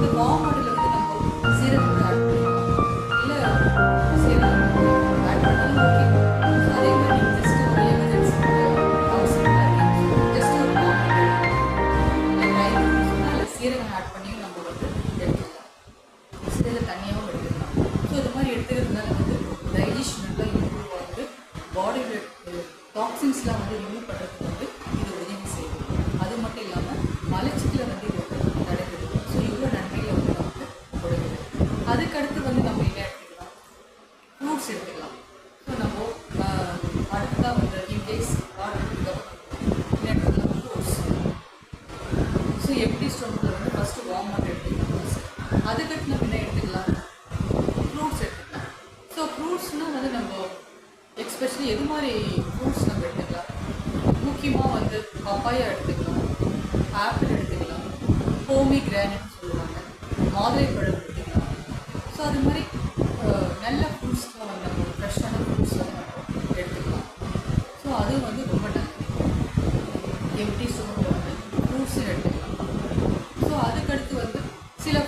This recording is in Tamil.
இந்த வார்ம் வாட்டரில் வந்து நம்ம சீரகம் கூட ஆட் பண்ணிக்கலாம், இல்லை சீரகம் ஆட் பண்ணாலும் ஓகே. ஸோ அதே மாதிரி நீங்கள் ஜஸ்ட் ஒரு எமர்ஜென்சி அவசரமாக ஜஸ்ட் ஒரு வார்ம் வாட்டர் சொன்னால் அதில் சீரகம் ஆட் பண்ணியும் நம்ம வந்து எடுத்துக்கலாம், இதில் தனியாகவும் எடுத்துக்கலாம். ஸோ இது மாதிரி எடுத்துக்கிறதுனால வந்து டைஜஷன் நல்லா இம்ப்ரூவ் ஆகுது, பாடியில் டாக்ஸின்ஸ்லாம் வந்து ரிமூவ் பண்ணுறதுக்கு வந்து இது உதவி செய்யுது. அது மட்டும் இல்லாமல் மலச்சிக்கலை வந்து இது வந்து தடுக்குது. ஸோ இவ்வளோ நன்மைகளை வந்து நமக்கு கொடுக்குது. அதுக்கடுத்து வந்து நம்ம என்ன எடுத்துக்கலாம், ஃப்ரூட்ஸ் எடுத்துக்கலாம். ஸோ நம்ம அடுத்ததாக வந்து இன்கேஸ் வாட்டர் என்ன எடுத்துக்கலாம், ஃப்ரூட்ஸ். ஸோ எப்படி ஸ்டோமில் வந்து ஃபஸ்ட்டு வார்ம் வாட்டர் எடுத்துக்கலாம் ஃப்ரூட்ஸ். அதுக்கடுத்து நம்ம என்ன எடுத்துக்கலாம், ஃப்ரூட்ஸ் எடுத்துக்கலாம். ஸோ ஃப்ரூட்ஸ்னால் வந்து நம்ம எஸ்பெஷலி எது மாதிரி ஃப்ரூட்ஸ் நம்ம எடுத்துக்கலாம், முக்கியமாக வந்து பப்பாயா எடுத்துக்கலாம், ஆப்பிள் எடுத்துக்கலாம், போமிகிரானட் சொல்லுவாங்க, மாதுளைப்பழம் எடுத்துக்கலாம். ஸோ அது மாதிரி நல்ல ஃப்ரூட்ஸ்லாம் வந்து நம்ம ஃப்ரெஷ்ஷான ஃப்ரூட்ஸ்லாம் நம்ம எடுத்துக்கலாம். ஸோ அதுவும் வந்து ரொம்ப நல்லது. எம்டி ஸ்டோமில் வந்து ஃப்ரூட்ஸும் எடுத்துக்கலாம். ஸோ அதுக்கடுத்து வந்து சில